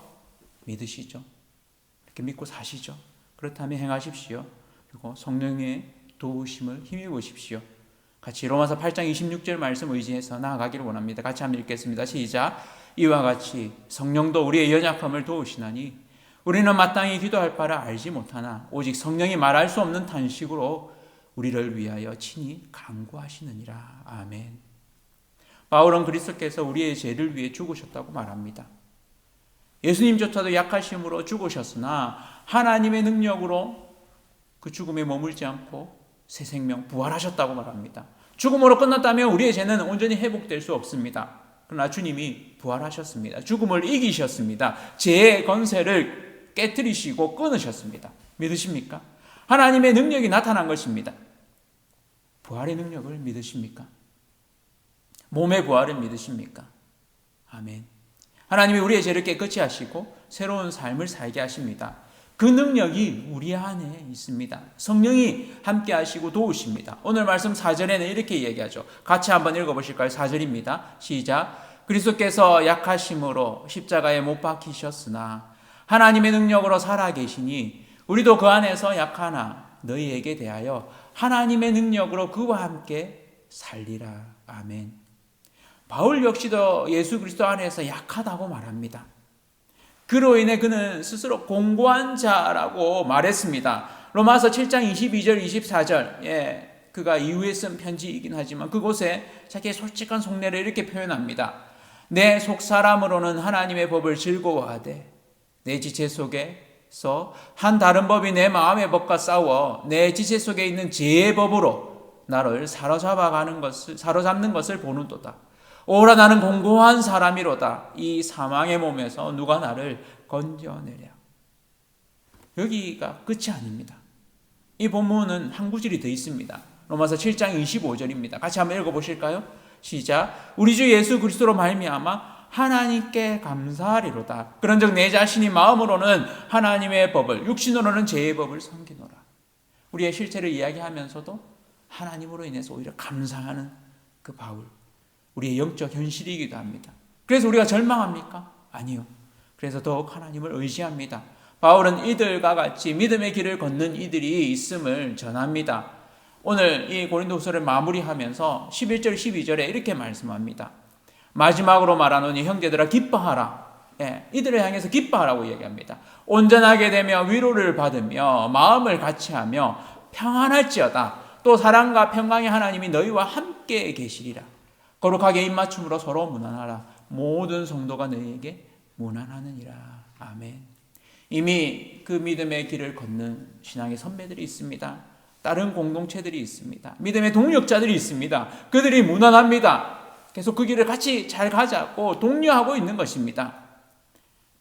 믿으시죠? 이렇게 믿고 사시죠? 그렇다면 행하십시오. 그리고 성령의 도우심을 힘입으십시오. 같이 로마서 8장 26절 말씀 의지해서 나아가기를 원합니다. 같이 한번 읽겠습니다. 시작. 이와 같이 성령도 우리의 연약함을 도우시나니 우리는 마땅히 기도할 바를 알지 못하나 오직 성령이 말할 수 없는 탄식으로 우리를 위하여 친히 간구하시느니라. 아멘. 바울은 그리스도께서 우리의 죄를 위해 죽으셨다고 말합니다. 예수님조차도 약하심으로 죽으셨으나 하나님의 능력으로 그 죽음에 머물지 않고 새 생명 부활하셨다고 말합니다. 죽음으로 끝났다면 우리의 죄는 온전히 회복될 수 없습니다. 그러나 주님이 부활하셨습니다. 죽음을 이기셨습니다. 죄의 권세를 깨뜨리시고 끊으셨습니다. 믿으십니까? 하나님의 능력이 나타난 것입니다. 부활의 능력을 믿으십니까? 몸의 부활을 믿으십니까? 아멘. 하나님이 우리의 죄를 깨끗이 하시고 새로운 삶을 살게 하십니다. 그 능력이 우리 안에 있습니다. 성령이 함께 하시고 도우십니다. 오늘 말씀 4절에는 이렇게 얘기하죠. 같이 한번 읽어보실까요? 4절입니다. 시작. 그리스도께서 약하심으로 십자가에 못 박히셨으나 하나님의 능력으로 살아계시니 우리도 그 안에서 약하나 너희에게 대하여 하나님의 능력으로 그와 함께 살리라. 아멘. 바울 역시도 예수 그리스도 안에서 약하다고 말합니다. 그로 인해 그는 스스로 공고한 자라고 말했습니다. 로마서 7장 22절 24절 그가 이후에 쓴 편지이긴 하지만 그곳에 자기의 솔직한 속내를 이렇게 표현합니다. 내 속사람으로는 하나님의 법을 즐거워하되 내 지체 속에서 한 다른 법이 내 마음의 법과 싸워 내 지체 속에 있는 죄의 법으로 나를 사로잡는 것을 보는도다. 오라 나는 공고한 사람이로다. 이 사망의 몸에서 누가 나를 건져내랴. 여기가 끝이 아닙니다. 이 본문은 한 구절이 더 있습니다. 로마서 7장 25절입니다. 같이 한번 읽어보실까요? 시작. 우리 주 예수 그리스도로 말미암아 하나님께 감사하리로다. 그런즉 내 자신이 마음으로는 하나님의 법을 육신으로는 죄의 법을 섬기노라. 우리의 실체를 이야기하면서도 하나님으로 인해서 오히려 감사하는 그 바울, 우리의 영적 현실이기도 합니다. 그래서 우리가 절망합니까? 아니요. 그래서 더욱 하나님을 의지합니다. 바울은 이들과 같이 믿음의 길을 걷는 이들이 있음을 전합니다. 오늘 이 고린도후서를 마무리하면서 11절 12절에 이렇게 말씀합니다. 마지막으로 말하노니 형제들아 기뻐하라. 이들을 향해서 기뻐하라고 얘기합니다. 온전하게 되며 위로를 받으며 마음을 같이하며 평안할지어다. 또 사랑과 평강의 하나님이 너희와 함께 계시리라. 거룩하게 입맞춤으로 서로 무난하라. 모든 성도가 너희에게 무난하느니라. 아멘. 이미 그 믿음의 길을 걷는 신앙의 선배들이 있습니다. 다른 공동체들이 있습니다. 믿음의 동력자들이 있습니다. 그들이 무난합니다. 계속 그 길을 같이 잘 가자고 독려하고 있는 것입니다.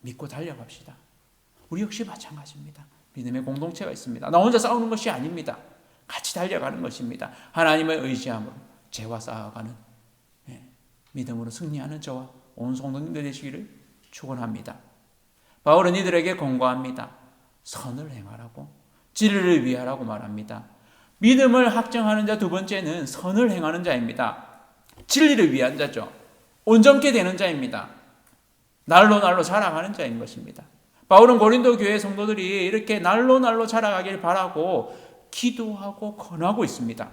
믿고 달려갑시다. 우리 역시 마찬가지입니다. 믿음의 공동체가 있습니다. 나 혼자 싸우는 것이 아닙니다. 같이 달려가는 것입니다. 하나님을 의지함으로 죄와 싸워가는 믿음으로 승리하는 저와 온 성도님들 되시기를 축원합니다. 바울은 이들에게 권고합니다. 선을 행하라고, 진리를 위하라고 말합니다. 믿음을 확정하는 자 두 번째는 선을 행하는 자입니다. 진리를 위한 자죠. 온전케 되는 자입니다. 날로 자라가는 자인 것입니다. 바울은 고린도 교회 성도들이 이렇게 날로 자라가길 바라고 기도하고 권하고 있습니다.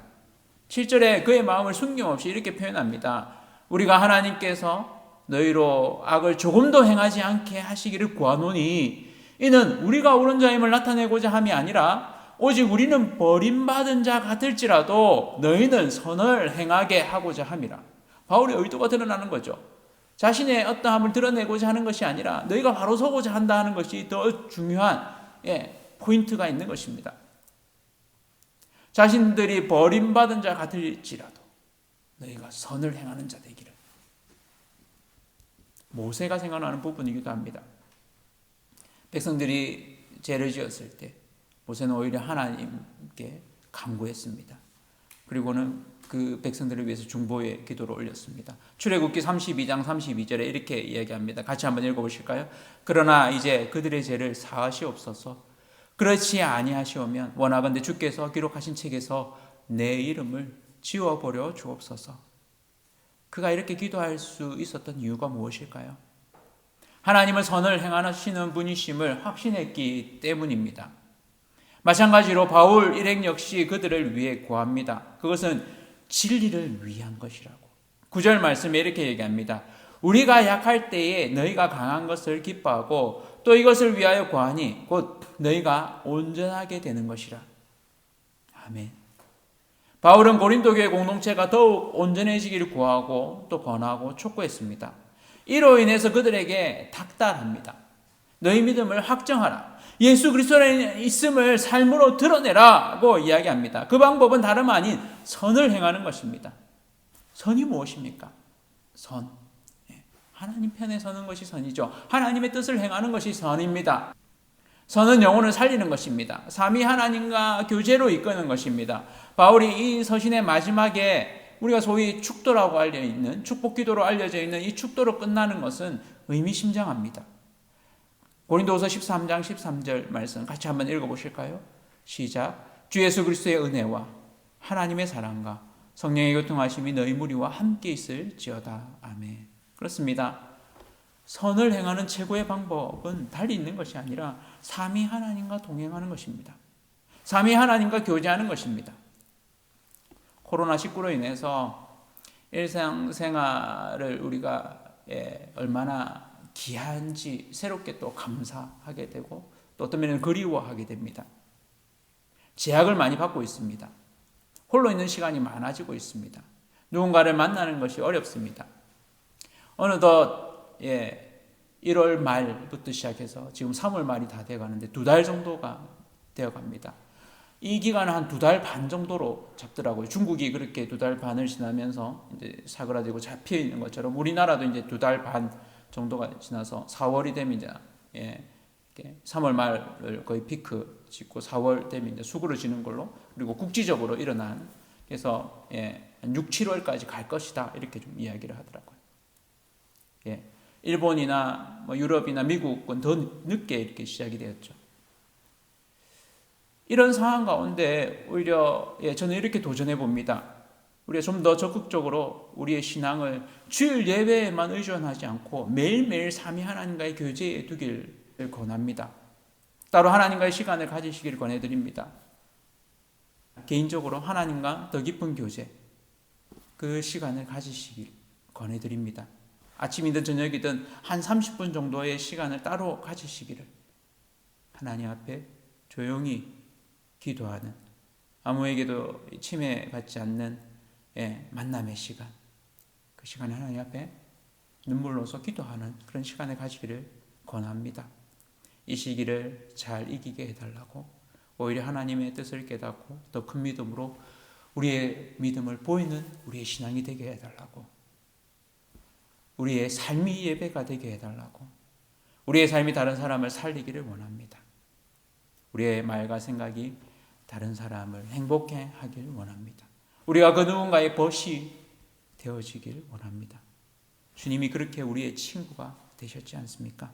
7절에 그의 마음을 숨김없이 이렇게 표현합니다. 우리가 하나님께서 너희로 악을 조금도 행하지 않게 하시기를 구하노니 이는 우리가 옳은 자임을 나타내고자 함이 아니라 오직 우리는 버림받은 자 같을지라도 너희는 선을 행하게 하고자 함이라. 바울의 의도가 드러나는 거죠. 자신의 어떠함을 드러내고자 하는 것이 아니라 너희가 바로 서고자 한다는 것이 더 중요한 포인트가 있는 것입니다. 자신들이 버림받은 자 같을지라도 너희가 선을 행하는 자 되기를. 모세가 생각나는 부분이기도 합니다. 백성들이 죄를 지었을 때 모세는 오히려 하나님께 간구했습니다. 그리고는 그 백성들을 위해서 중보의 기도를 올렸습니다. 출애굽기 32장 32절에 이렇게 이야기합니다. 같이 한번 읽어보실까요? 그러나 이제 그들의 죄를 사하시옵소서. 그렇지 아니하시오면 원하건대 주께서 기록하신 책에서 내 이름을 지워버려 주옵소서. 그가 이렇게 기도할 수 있었던 이유가 무엇일까요? 하나님을 선을 행하시는 분이심을 확신했기 때문입니다. 마찬가지로 바울 일행 역시 그들을 위해 구합니다. 그것은 진리를 위한 것이라고. 9절 말씀에 이렇게 얘기합니다. 우리가 약할 때에 너희가 강한 것을 기뻐하고 또 이것을 위하여 구하니 곧 너희가 온전하게 되는 것이라. 아멘. 바울은 고린도 교회 공동체가 더욱 온전해지기를 구하고 또 권하고 촉구했습니다. 이로 인해서 그들에게 닥달합니다. 너희 믿음을 확정하라. 예수 그리스도에 있음을 삶으로 드러내라고 이야기합니다. 그 방법은 다름 아닌 선을 행하는 것입니다. 선이 무엇입니까? 선. 하나님 편에 서는 것이 선이죠. 하나님의 뜻을 행하는 것이 선입니다. 선은 영혼을 살리는 것입니다. 삼위 하나님과 교제로 이끄는 것입니다. 바울이 이 서신의 마지막에 우리가 소위 축도라고 알려있는 축복기도로 알려져 있는 이 축도로 끝나는 것은 의미심장합니다. 고린도후서 13장 13절 말씀 같이 한번 읽어보실까요? 시작. 주 예수 그리스도의 은혜와 하나님의 사랑과 성령의 교통하심이 너희 무리와 함께 있을지어다. 아멘. 그렇습니다. 선을 행하는 최고의 방법은 달리 있는 것이 아니라 삼위 하나님과 동행하는 것입니다. 삼위 하나님과 교제하는 것입니다. 코로나19로 인해서 일상생활을 우리가 얼마나 귀한지 새롭게 또 감사하게 되고 또 어떤 면에는 그리워하게 됩니다. 제약을 많이 받고 있습니다. 홀로 있는 시간이 많아지고 있습니다. 누군가를 만나는 것이 어렵습니다. 어느덧 1월 말부터 시작해서 지금 3월 말이 다 되어가는데 2달 정도가 되어갑니다. 이 기간은 한 2달 반 정도로 잡더라고요. 중국이 그렇게 2달 반을 지나면서 이제 사그라들고 잡혀 있는 것처럼 우리나라도 이제 2달 반 정도가 지나서 4월이 되면 이제 3월 말을 거의 피크 짓고 4월 되면 이제 수그러지는 걸로, 그리고 국지적으로 일어난, 그래서 한 6, 7월까지 갈 것이다 이렇게 좀 이야기를 하더라고요. 일본이나 유럽이나 미국은 더 늦게 이렇게 시작이 되었죠. 이런 상황 가운데 오히려 저는 이렇게 도전해 봅니다. 우리가 좀 더 적극적으로 우리의 신앙을 주일 예배에만 의존하지 않고 매일매일 삼위 하나님과의 교제에 두기를 권합니다. 따로 하나님과의 시간을 가지시기를 권해드립니다. 개인적으로 하나님과 더 깊은 교제, 그 시간을 가지시길 권해드립니다. 아침이든 저녁이든 한 30분 정도의 시간을 따로 가지시기를, 하나님 앞에 조용히 기도하는, 아무에게도 침해받지 않는 만남의 시간, 그 시간에 하나님 앞에 눈물로서 기도하는 그런 시간을 가지기를 권합니다. 이 시기를 잘 이기게 해달라고, 오히려 하나님의 뜻을 깨닫고 더 큰 믿음으로 우리의 믿음을 보이는 우리의 신앙이 되게 해달라고, 우리의 삶이 예배가 되게 해달라고, 우리의 삶이 다른 사람을 살리기를 원합니다. 우리의 말과 생각이 다른 사람을 행복해 하길 원합니다. 우리가 그 누군가의 벗이 되어지길 원합니다. 주님이 그렇게 우리의 친구가 되셨지 않습니까?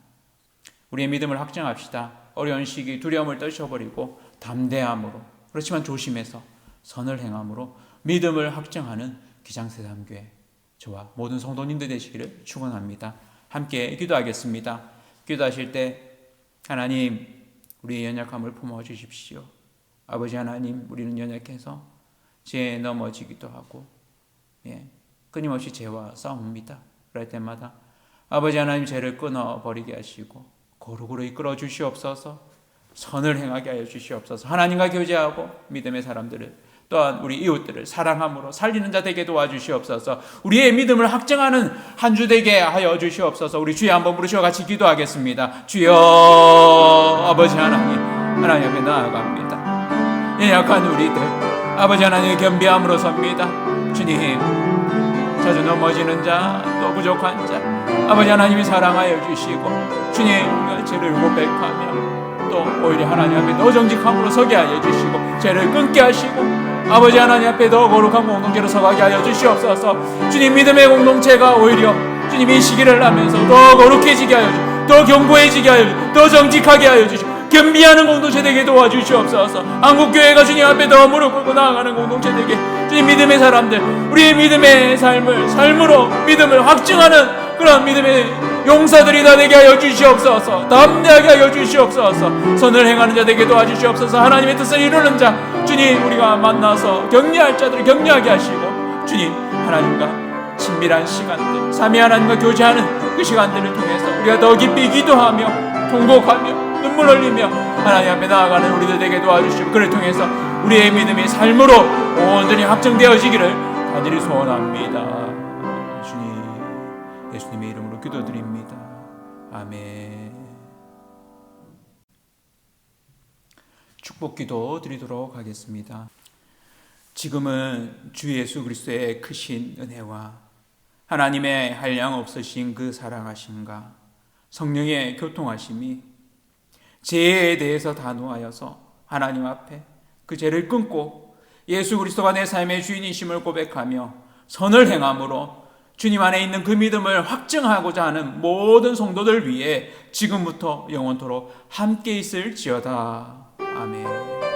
우리의 믿음을 확정합시다. 어려운 시기 두려움을 떨쳐버리고 담대함으로, 그렇지만 조심해서 선을 행함으로 믿음을 확정하는 기장세담교회, 저와 모든 성도님들 되시기를 축원합니다. 함께 기도하겠습니다. 기도하실 때 하나님, 우리의 연약함을 품어주십시오. 아버지 하나님, 우리는 연약해서 죄에 넘어지기도 하고 끊임없이 죄와 싸웁니다. 그럴 때마다 아버지 하나님, 죄를 끊어버리게 하시고 거룩으로 이끌어 주시옵소서. 선을 행하게 하여 주시옵소서. 하나님과 교제하고 믿음의 사람들을, 또한 우리 이웃들을 사랑함으로 살리는 자 되게 도와주시옵소서. 우리의 믿음을 확증하는 한 주 되게 하여 주시옵소서. 우리 주여 한번 부르시고 같이 기도하겠습니다. 주여, 아버지 하나님, 하나님 앞에 나아갑니다. 연약한 우리들, 아버지 하나님의 겸비함으로 섭니다. 주님, 자주 넘어지는 자, 또 부족한 자, 아버지 하나님이 사랑하여 주시고, 주님, 우리가 죄를 고백하며 또 오히려 하나님 앞에 더 정직함으로 서게 하여 주시고, 죄를 끊게 하시고, 아버지 하나님 앞에 더 거룩한 공동체로 서가게 하여 주시옵소서. 주님, 믿음의 공동체가 오히려 주님 이 시기를 하면서 더 거룩해지게 하여 주시고, 더 견고해지게 하여 주시고, 더 정직하게 하여 주시고, 겸비하는 공동체 되게 도와주시옵소서. 한국교회가 주님 앞에 더 무릎 꿇고 나아가는 공동체 되게, 주님 믿음의 사람들, 우리의 믿음의 삶으로 믿음을 확증하는 그런 믿음의 용사들이 다 되게 하여 주시옵소서. 담대하게 하여 주시옵소서. 선을 행하는 자 되게 도와주시옵소서. 하나님의 뜻을 이루는 자, 주님, 우리가 만나서 격려할 자들을 격려하게 하시고, 주님, 하나님과 친밀한 시간들, 삼위 하나님과 교제하는 그 시간들을 통해서 우리가 더 깊이 기도하며 통곡하며 눈물 흘리며 하나님 앞에 나아가는 우리들 되게 도와주시고, 그를 통해서 우리의 믿음이 삶으로 온전히 확정되어지기를 간절히 소원합니다. 주님, 예수님의 이름으로 기도드립니다. 아멘. 축복기도 드리도록 하겠습니다. 지금은 주 예수 그리스도의 크신 은혜와 하나님의 한량없으신 그 사랑하심과 성령의 교통하심이 죄에 대해서 단호하여서 하나님 앞에 그 죄를 끊고 예수 그리스도가 내 삶의 주인이심을 고백하며 선을 행함으로 주님 안에 있는 그 믿음을 확증하고자 하는 모든 성도들 위해 지금부터 영원토록 함께 있을지어다. 아멘.